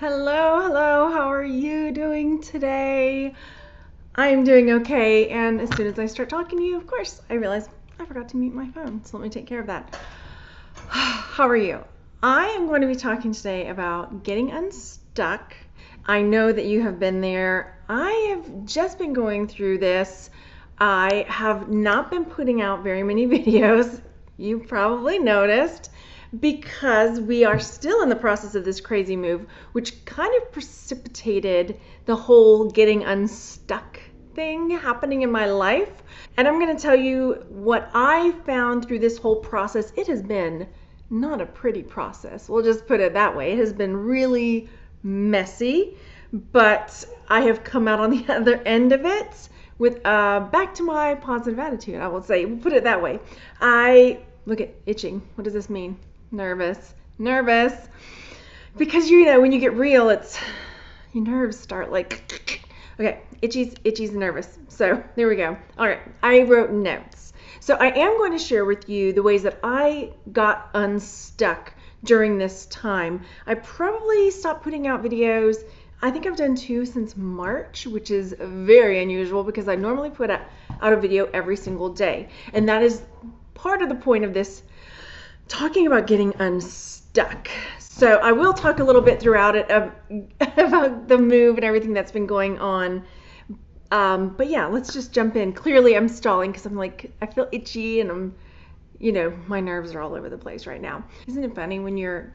Hello, hello, how are you doing today? I am doing okay, and as soon as I start talking to you, of course, I realize I forgot to mute my phone, so let me take care of that. How are you? I am going to be talking today about getting unstuck. I know that you have been there. I have just been going through this. I have not been putting out very many videos. You probably noticed because we are still in the process of this crazy move, which kind of precipitated the whole getting unstuck thing happening in my life. And I'm going to tell you what I found through this whole process. It has been not a pretty process. We'll just put it that way. It has been really messy, but I have come out on the other end of it with back to my positive attitude, I will say. We'll put it that way. I look at itching. What does this mean? Nervous. Because when you get real, it's your nerves start like okay, itchy's nervous. So there we go. All right, I wrote notes. So I am going to share with you the ways that I got unstuck during this time. I probably stopped putting out videos. I think I've done 2 since March, which is very unusual because I normally put out a video every single day. And that is part of the point of this talking about getting unstuck. So I will talk a little bit throughout it about the move and everything that's been going on. But yeah, let's just jump in. Clearly I'm stalling because I'm like, I feel itchy and my nerves are all over the place right now. Isn't it funny when you're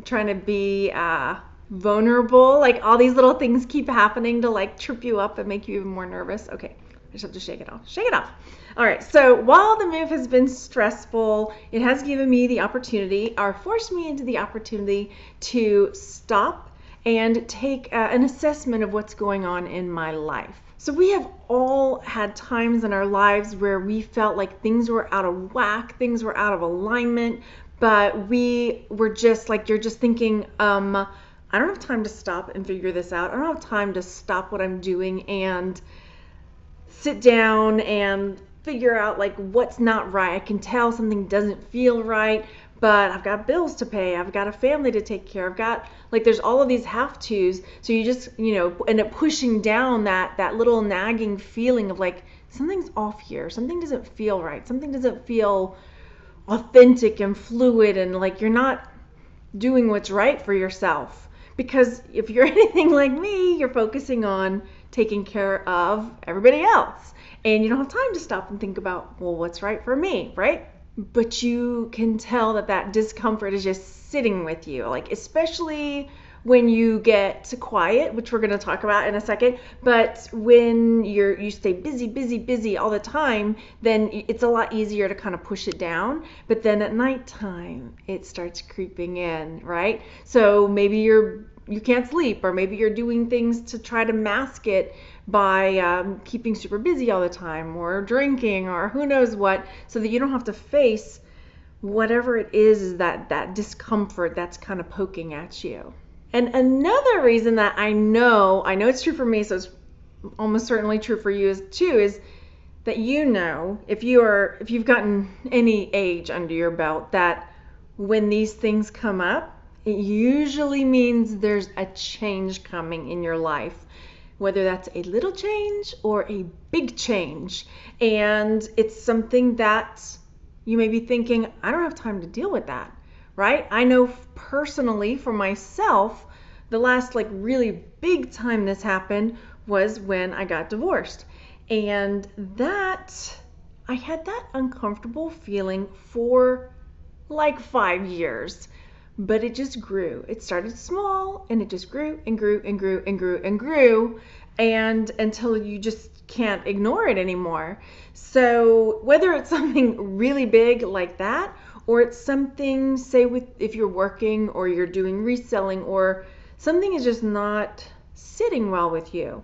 trying to be vulnerable, like all these little things keep happening to like trip you up and make you even more nervous? Okay, I just have to shake it off. All right, so while the move has been stressful, it has given me the opportunity, or forced me into the opportunity to stop and take an assessment of what's going on in my life. So we have all had times in our lives where we felt like things were out of whack, things were out of alignment, but we were just like, you're just thinking, I don't have time to stop and figure this out. I don't have time to stop what I'm doing and sit down and figure out like what's not right. I can tell something doesn't feel right, but I've got bills to pay. I've got a family to take care of. I've got there's all of these have-tos. So you just, end up pushing down that little nagging feeling of like something's off here. Something doesn't feel right. Something doesn't feel authentic and fluid, and like you're not doing what's right for yourself. Because if you're anything like me, you're focusing on taking care of everybody else. And you don't have time to stop and think about, well, what's right for me, right? But you can tell that discomfort is just sitting with you, like especially when you get quiet, which we're going to talk about in a second. But when you stay busy all the time, then it's a lot easier to kind of push it down. But then at nighttime, it starts creeping in, right? So maybe you can't sleep, or maybe you're doing things to try to mask it by keeping super busy all the time, or drinking, or who knows what, so that you don't have to face whatever it is that discomfort that's kind of poking at you. And another reason that I know it's true for me, so it's almost certainly true for you too, is that if you've gotten any age under your belt, that when these things come up, it usually means there's a change coming in your life, whether that's a little change or a big change. And it's something that you may be thinking, I don't have time to deal with that, right? I know personally for myself, the last really big time this happened was when I got divorced. And I had that uncomfortable feeling for 5 years. But it just grew. It started small and it just grew and grew and grew and grew and grew, and until you just can't ignore it anymore. So whether it's something really big like that, or it's something, say if you're working or you're doing reselling, or something is just not sitting well with you,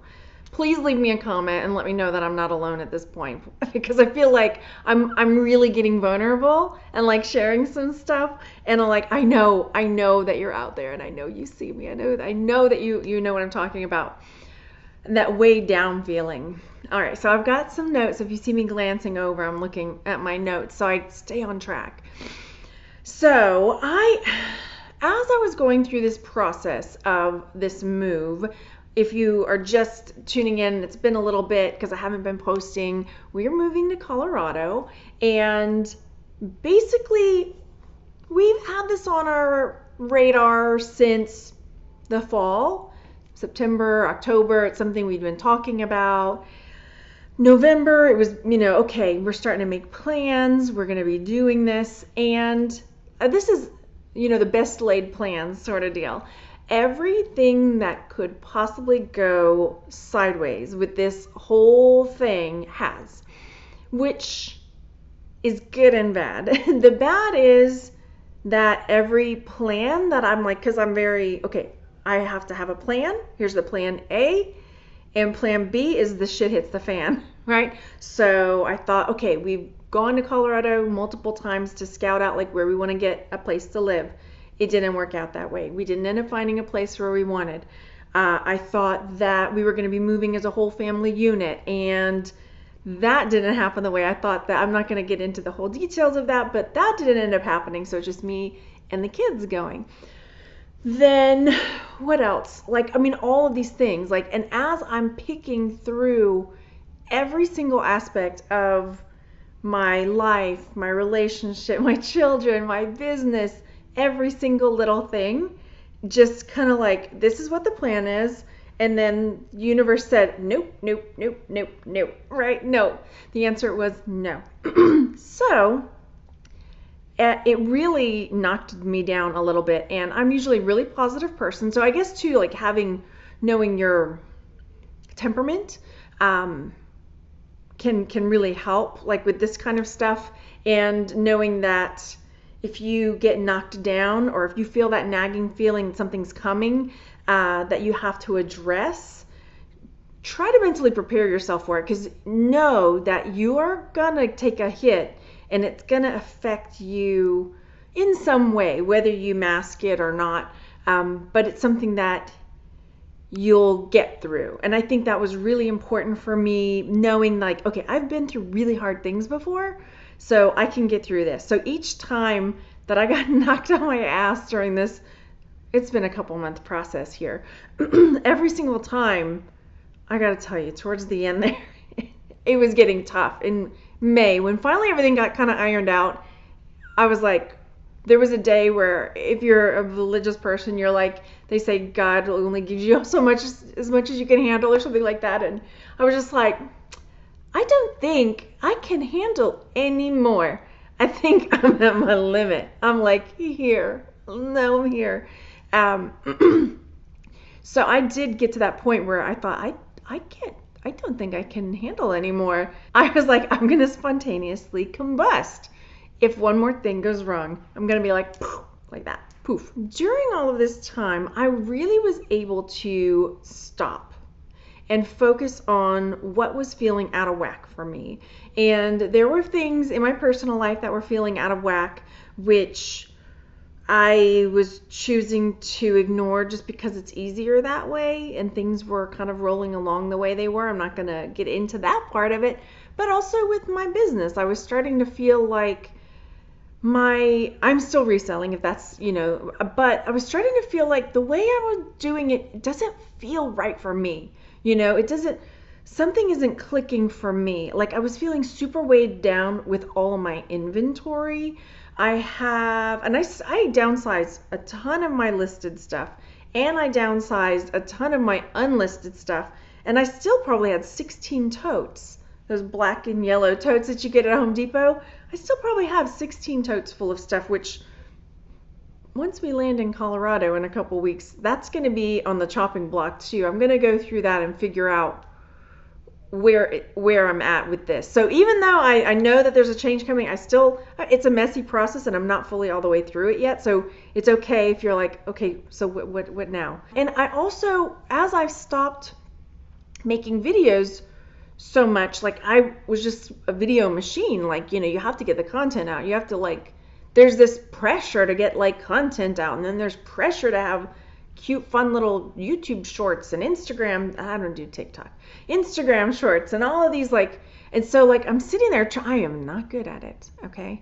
please leave me a comment and let me know that I'm not alone at this point, because I feel like I'm really getting vulnerable and sharing some stuff, and I'm I know that you're out there, and I know you see me. I know that you know what I'm talking about. That weighed down feeling. All right, so I've got some notes. If you see me glancing over, I'm looking at my notes so I stay on track. So as I was going through this process of this move, if you are just tuning in, it's been a little bit because I haven't been posting. We're moving to Colorado, and basically we've had this on our radar since the fall, September, October. It's something we've been talking about. November, it was, okay, we're starting to make plans. We're going to be doing this. And this is, the best laid plans sort of deal. Everything that could possibly go sideways with this whole thing has, which is good and bad. The bad is that every plan that I'm like, because I'm very, I have to have a plan. Here's the plan A, and plan B is the shit hits the fan, right? So I thought, okay, we've gone to Colorado multiple times to scout out like where we want to get a place to live. It didn't work out that way. We didn't end up finding a place where we wanted. I thought that we were going to be moving as a whole family unit, and that didn't happen the way I thought. That I'm not going to get into the whole details of that, but that didn't end up happening. So it's just me and the kids going. Then what else? All of these things. And as I'm picking through every single aspect of my life, my relationship, my children, my business, every single little thing, just kind of like, this is what the plan is. And then the universe said, nope, nope, nope, nope, nope, right? No. The answer was no. So it really knocked me down a little bit. And I'm usually a really positive person. So I guess too, knowing your temperament can really help, with this kind of stuff. And knowing that if you get knocked down, or if you feel that nagging feeling something's coming that you have to address, try to mentally prepare yourself for it, because know that you are going to take a hit and it's going to affect you in some way, whether you mask it or not. But it's something that you'll get through. And I think that was really important for me, knowing okay, I've been through really hard things before, so I can get through this. So each time that I got knocked on my ass during this, it's been a couple month process here. Every single time, I got to tell you, towards the end there, it was getting tough. In May, when finally everything got kind of ironed out, I was like, there was a day where if you're a religious person, you're like, they say God only gives you so much, as much as you can handle, or something like that. And I was just like, I don't think I can handle any more. I think I'm at my limit. I'm like, here. No, I'm here. So I did get to that point where I thought, I don't think I can handle anymore. I was like, I'm going to spontaneously combust. If one more thing goes wrong, I'm going to be like, poof, like that, poof. During all of this time, I really was able to stop and focus on what was feeling out of whack for me. And there were things in my personal life that were feeling out of whack, which I was choosing to ignore just because it's easier that way, and things were kind of rolling along the way they were. I'm not going to get into that part of it, but also with my business, I was starting to feel like I'm still reselling, if that's, but I was starting to feel like the way I was doing it doesn't feel right for me. Something isn't clicking for me. I was feeling super weighed down with all of my inventory. I downsized a ton of my listed stuff, and I downsized a ton of my unlisted stuff, and I still probably had 16 totes. Those black and yellow totes that you get at Home Depot. I still probably have 16 totes full of stuff, which once we land in Colorado in a couple weeks, that's going to be on the chopping block too. I'm going to go through that and figure out where I'm at with this. So even though I know that there's a change coming, it's a messy process, and I'm not fully all the way through it yet. So it's okay if you're like, okay, so what now? And I also, as I've stopped making videos so much, I was just a video machine. You have to get the content out. You have to there's this pressure to get content out, and then there's pressure to have cute, fun little YouTube shorts and Instagram. I don't do TikTok. Instagram shorts and all of these and so I'm sitting there. I am not good at it. Okay,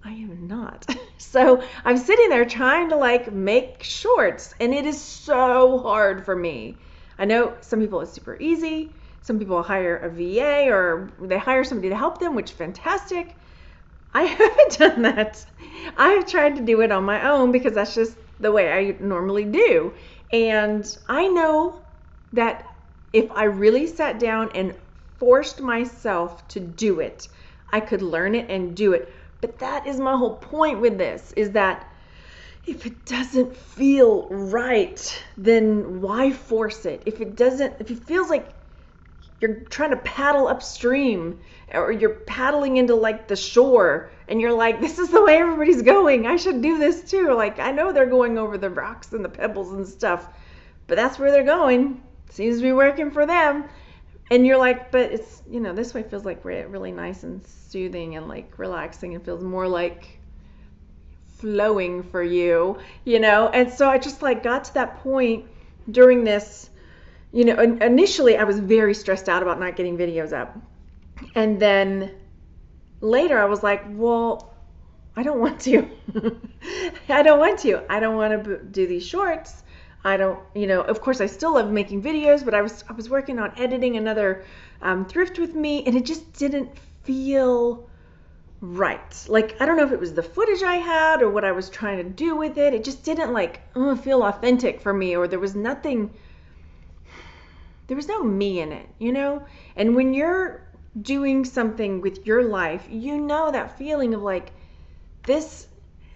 I am not. So I'm sitting there trying to like make shorts, and it is so hard for me. I know some people it's super easy. Some people hire a VA or they hire somebody to help them, which is fantastic. I haven't done that. I've tried to do it on my own because that's just the way I normally do. And I know that if I really sat down and forced myself to do it, I could learn it and do it. But that is my whole point with this, is that if it doesn't feel right, then why force it? If it feels like you're trying to paddle upstream or you're paddling into like the shore and you're like, this is the way everybody's going, I should do this too. Like, I know they're going over the rocks and the pebbles and stuff, but that's where they're going. Seems to be working for them. And you're like, but it's, this way feels like really nice and soothing and like relaxing and feels more like flowing for you, And so I just like got to that point during this, initially I was very stressed out about not getting videos up. And then later I was like, well, I don't want to. I don't want to do these shorts. I don't, of course I still love making videos, but I was working on editing another Thrift with me, and it just didn't feel right. Like, I don't know if it was the footage I had or what I was trying to do with it. It just didn't feel authentic for me, or there was no me in it, And when you're doing something with your life, that feeling of like, this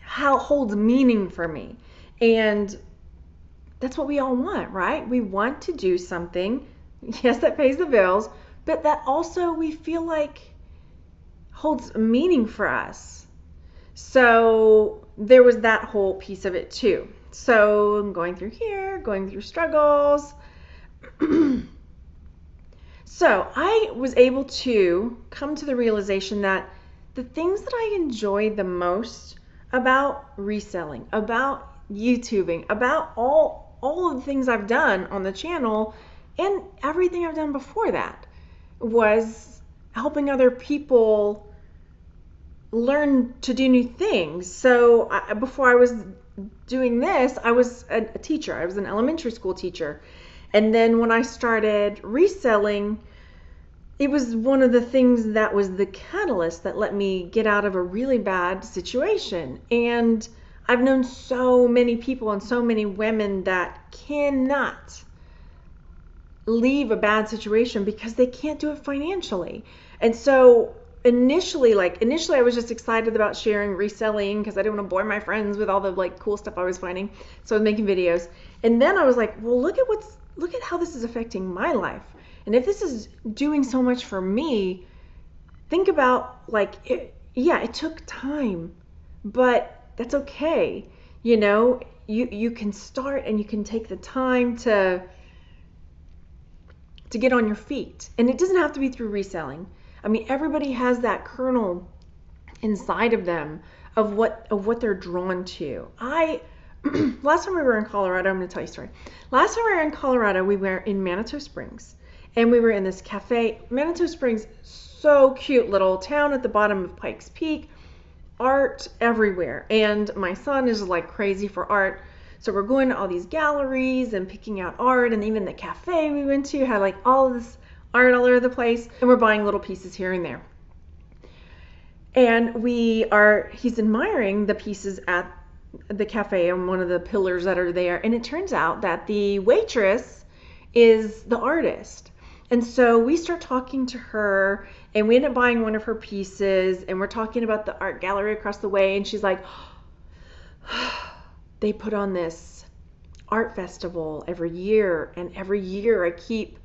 holds meaning for me. And that's what we all want, right? We want to do something, yes, that pays the bills, but that also we feel like holds meaning for us. So there was that whole piece of it too. So I'm going through struggles. So I was able to come to the realization that the things that I enjoy the most about reselling, about YouTubing, about all of the things I've done on the channel and everything I've done before that was helping other people learn to do new things. So before I was doing this, I was a teacher. I was an elementary school teacher. And then when I started reselling, it was one of the things that was the catalyst that let me get out of a really bad situation. And I've known so many people and so many women that cannot leave a bad situation because they can't do it financially. And so initially I was just excited about sharing reselling because I didn't want to bore my friends with all the like cool stuff I was finding. So I was making videos. And then I was like, well, look at how this is affecting my life. And if this is doing so much for me, think about it took time, but that's okay. You can start and you can take the time to get on your feet. And it doesn't have to be through reselling. I mean, everybody has that kernel inside of them of what they're drawn to. Last time we were in Colorado, I'm going to tell you a story. Last time we were in Colorado, we were in Manitou Springs. And we were in this cafe. Manitou Springs, so cute little town at the bottom of Pikes Peak. Art everywhere. And my son is like crazy for art. So we're going to all these galleries and picking out art. And even the cafe we went to had like all of this art all over the place. And we're buying little pieces here and there. And he's admiring the pieces at the cafe on one of the pillars that are there. And it turns out that the waitress is the artist. And so we start talking to her and we end up buying one of her pieces, and we're talking about the art gallery across the way, and she's like, they put on this art festival every year, and every year I keep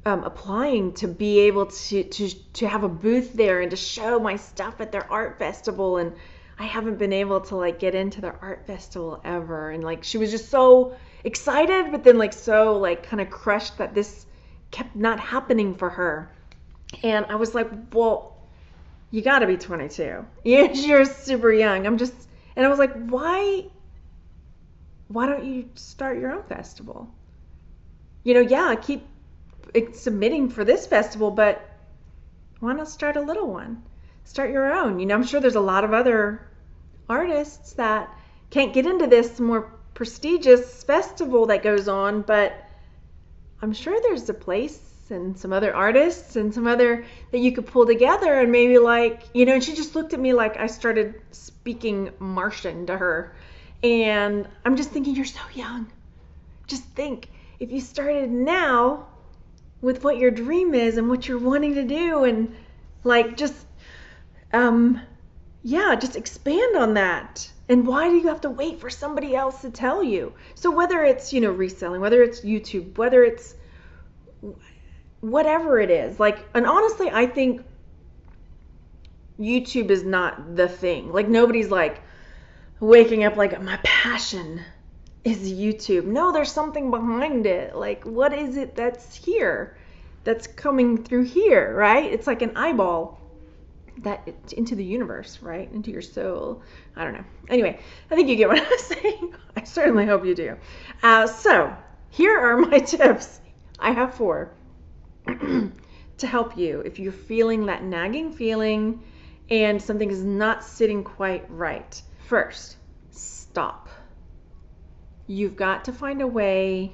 applying to be able to have a booth there and to show my stuff at their art festival, and I haven't been able to like get into their art festival ever. And like she was just so excited, but then like so like kind of crushed that this kept not happening for her. And I was like, well, you got to be 22. You're super young. And I was like, why don't you start your own festival? I keep submitting for this festival, but why not start a little one? start your own. I'm sure there's a lot of other artists that can't get into this more prestigious festival that goes on, but I'm sure there's a place and some other artists and some other that you could pull together, and maybe and she just looked at me like I started speaking Martian to her. And I'm just thinking, you're so young. Just think, if you started now with what your dream is and what you're wanting to do, and just expand on that. And why do you have to wait for somebody else to tell you? So whether it's, reselling, whether it's YouTube, whether it's whatever it is, and honestly, I think YouTube is not the thing. Nobody's waking up my passion is YouTube. No, there's something behind it. What is it that's here, that's coming through here, right? It's like an eyeball that into the universe, right? Into your soul. I don't know. Anyway, I think you get what I'm saying. I certainly hope you do. So here are my tips. I have 4 to help you if you're feeling that nagging feeling and something is not sitting quite right. First, stop. You've got to find a way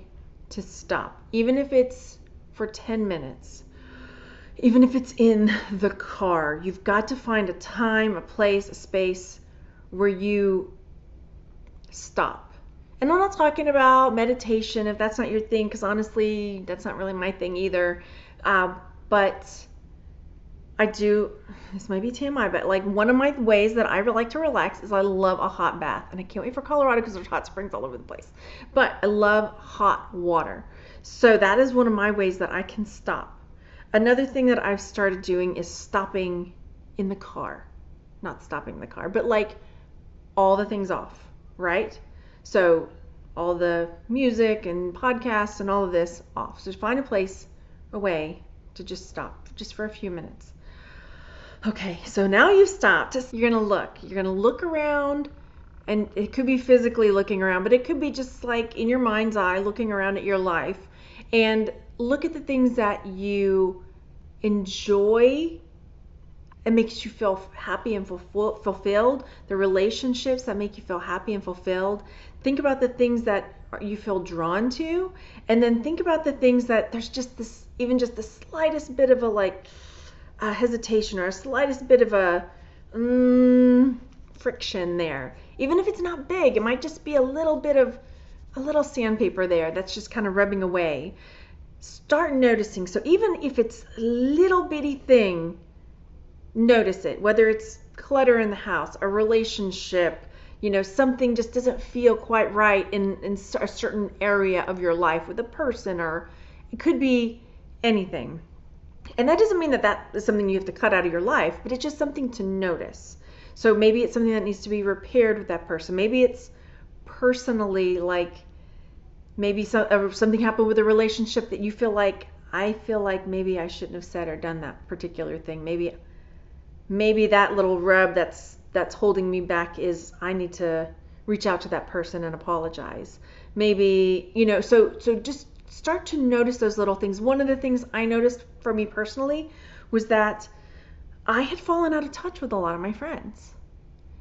to stop, even if it's for 10 minutes. Even if it's in the car, you've got to find a time, a place, a space where you stop. And I'm not talking about meditation if that's not your thing, because honestly, that's not really my thing either. But I do, this might be TMI, but one of my ways that I like to relax is I love a hot bath. And I can't wait for Colorado because there's hot springs all over the place. But I love hot water. So that is one of my ways that I can stop. Another thing that I've started doing is stopping in the car. Not stopping the car, but all the things off, right? So all the music and podcasts and all of this off. So find a place, a way to just stop, just for a few minutes. Okay, so now you've stopped. You're going to look around, and it could be physically looking around, but it could be just in your mind's eye, looking around at your life, and look at the things that you enjoy and makes you feel happy and fulfilled, the relationships that make you feel happy and fulfilled. Think about the things that you feel drawn to, and then think about the things that there's just the slightest bit of a hesitation or a slightest bit of a friction there. Even if it's not big, it might just be a little bit of a little sandpaper there that's just kind of rubbing away. Start noticing. So even if it's a little bitty thing, notice it. Whether it's clutter in the house, a relationship, something just doesn't feel quite right in a certain area of your life with a person, or it could be anything. And that doesn't mean that is something you have to cut out of your life, but it's just something to notice. So maybe it's something that needs to be repaired with that person. Maybe it's personally maybe something happened with a relationship that you feel I feel like maybe I shouldn't have said or done that particular thing. Maybe that little rub that's holding me back is I need to reach out to that person and apologize. Maybe, so just start to notice those little things. One of the things I noticed for me personally was that I had fallen out of touch with a lot of my friends.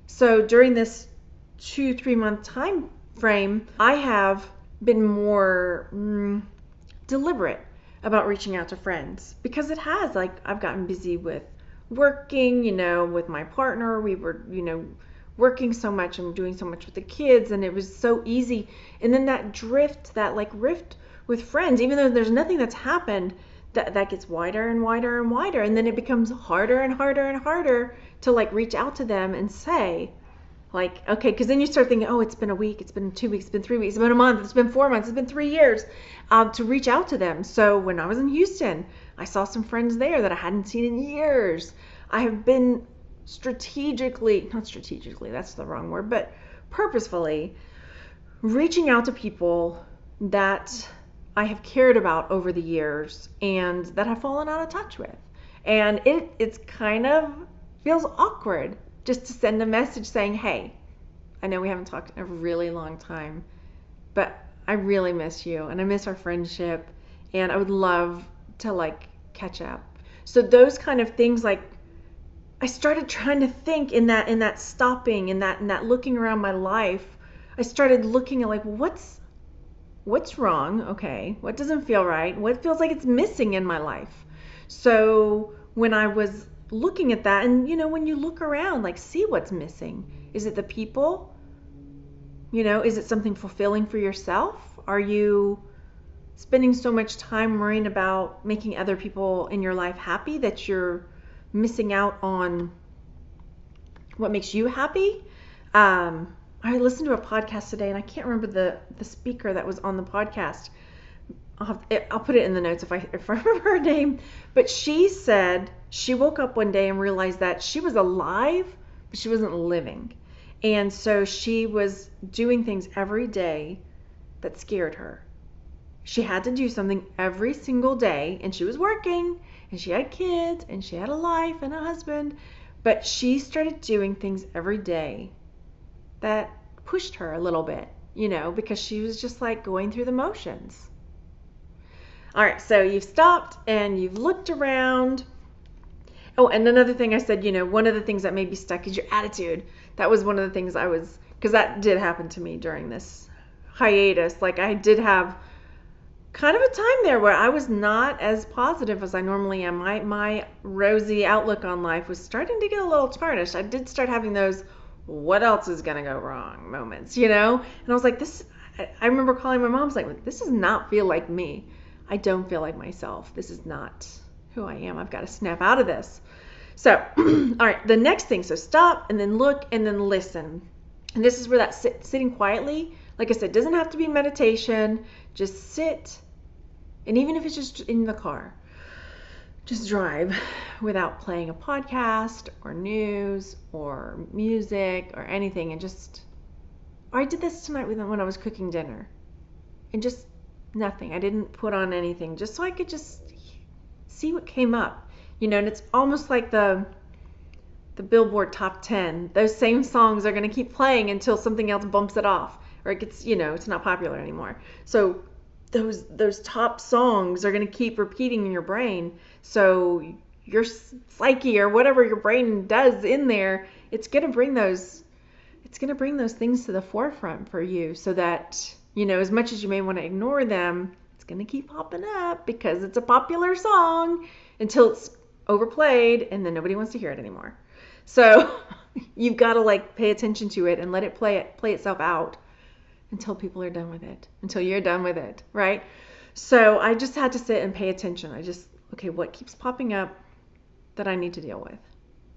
So during this 2-3 month time frame, I have been more deliberate about reaching out to friends, because it has I've gotten busy with working, with my partner. We were, working so much and doing so much with the kids, and it was so easy. And then that rift with friends, even though there's nothing that's happened, that gets wider and wider and wider, and then it becomes harder and harder and harder to reach out to them and say, okay, because then you start thinking, oh, it's been a week, it's been 2 weeks, it's been 3 weeks, it's been a month, it's been 4 months, it's been 3 years, to reach out to them. So when I was in Houston, I saw some friends there that I hadn't seen in years. I have been not strategically, that's the wrong word, but purposefully reaching out to people that I have cared about over the years and that I've fallen out of touch with. And it's kind of feels awkward just to send a message saying, hey, I know we haven't talked in a really long time, but I really miss you and I miss our friendship and I would love to catch up. So those kind of things, I started trying to think in that stopping, in that looking around my life. I started looking at like what's wrong? Okay, what doesn't feel right? What feels like it's missing in my life? So when I was looking at that, and when you look around, like, see what's missing. Is it the people? Is it something fulfilling for yourself? Are you spending so much time worrying about making other people in your life happy that you're missing out on what makes you happy? I listened to a podcast today, and I can't remember the speaker that was on the podcast. I'll put it in the notes if I remember her name. But she said she woke up one day and realized that she was alive, but she wasn't living. And so she was doing things every day that scared her. She had to do something every single day, and she was working, and she had kids, and she had a life and a husband, but she started doing things every day that pushed her a little bit, because she was just like going through the motions. All right, so you've stopped and you've looked around. Oh, and another thing I said, one of the things that made me stuck is your attitude. That was one of the things because that did happen to me during this hiatus. Like, I did have kind of a time there where I was not as positive as I normally am. My rosy outlook on life was starting to get a little tarnished. I did start having those what else is going to go wrong moments, And I was like, I remember calling my mom. I was like, this does not feel like me. I don't feel like myself. This is not who I am. I've got to snap out of this. So, all right, the next thing. So stop and then look and then listen. And this is where that sitting quietly, like I said, doesn't have to be meditation. Just sit. And even if it's just in the car, just drive without playing a podcast or news or music or anything. And I did this tonight when I was cooking dinner. And just nothing. I didn't put on anything, just so I could just see what came up. And it's almost like the Billboard Top 10. Those same songs are going to keep playing until something else bumps it off, or it gets, it's not popular anymore. So those top songs are going to keep repeating in your brain. So your psyche, or whatever your brain does in there, it's going to bring those things to the forefront for you, so that as much as you may want to ignore them, it's going to keep popping up because it's a popular song until it's overplayed and then nobody wants to hear it anymore. So you've got to pay attention to it and let it play itself out until people are done with it, until you're done with it, right? So I just had to sit and pay attention. Okay, what keeps popping up that I need to deal with?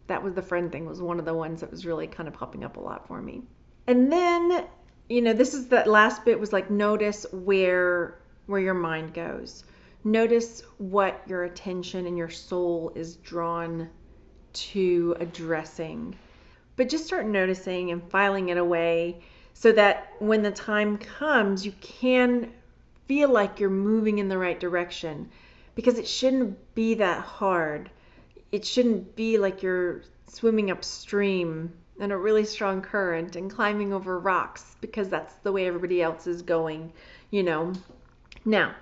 That was the friend thing, was one of the ones that was really kind of popping up a lot for me. And then, this is that last bit, was notice where your mind goes. Notice what your attention and your soul is drawn to addressing. But just start noticing and filing it away, so that when the time comes, you can feel like you're moving in the right direction. Because it shouldn't be that hard. It shouldn't be like you're swimming upstream in a really strong current and climbing over rocks, because that's the way everybody else is going, Now,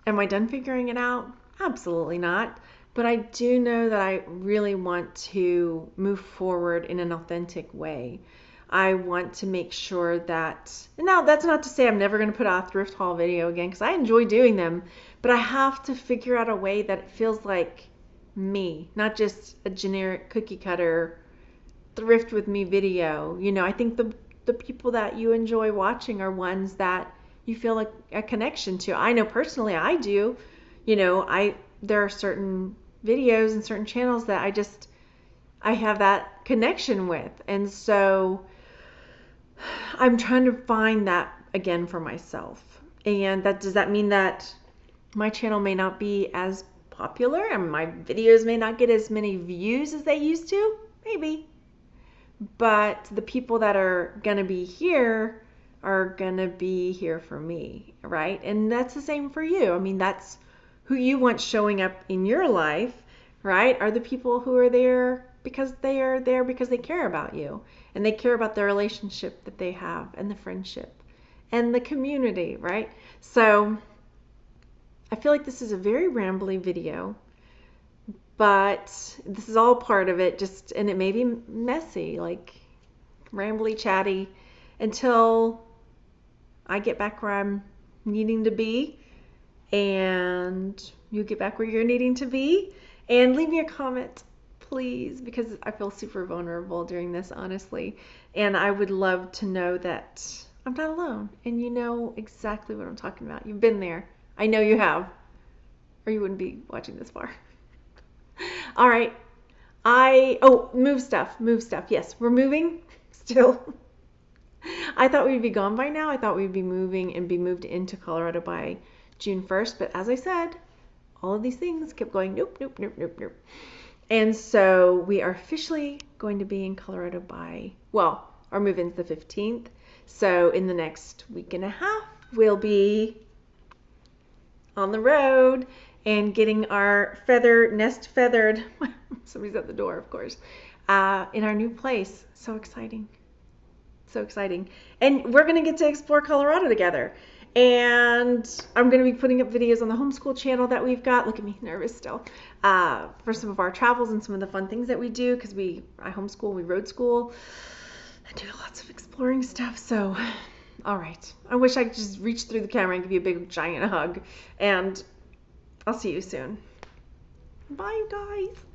am I done figuring it out? Absolutely not. But I do know that I really want to move forward in an authentic way. I want to make sure that, now that's not to say I'm never going to put out a thrift haul video again, because I enjoy doing them, but I have to figure out a way that it feels like me, not just a generic cookie cutter thrift with me video. I think the people that you enjoy watching are ones that you feel like a connection to. I know personally I do. There are certain videos and certain channels that I have that connection with. And so I'm trying to find that again for myself. And does that mean that my channel may not be as popular and my videos may not get as many views as they used to? Maybe. But the people that are going to be here are going to be here for me, right? And that's the same for you. I mean, that's who you want showing up in your life, right? Are the people who are there because they are there because they care about you, and they care about the relationship that they have, and the friendship and the community, right? So I feel like this is a very rambly video, but this is all part of it. And it may be messy, like rambly, chatty, until I get back where I'm needing to be, and you get back where you're needing to be. And leave me a comment, please, because I feel super vulnerable during this, honestly. And I would love to know that I'm not alone, and you know exactly what I'm talking about. You've been there. I know you have, or you wouldn't be watching this far. All right. Move stuff. Move stuff. Yes, we're moving still. I thought we'd be gone by now. I thought we'd be moving and be moved into Colorado by June 1st. But as I said, all of these things kept going, nope, nope, nope, nope, nope. And so we are officially going to be in Colorado by, well, our move-in's the 15th. So in the next week and a half, we'll be on the road and getting our nest feathered, somebody's at the door, of course, in our new place. So exciting. So exciting. And we're going to get to explore Colorado together. And I'm going to be putting up videos on the homeschool channel that we've got. Look at me, nervous still. For some of our travels and some of the fun things that we do, because I homeschool, we road school, and do lots of exploring stuff. So, all right. I wish I could just reach through the camera and give you a big, giant hug. And I'll see you soon. Bye, you guys.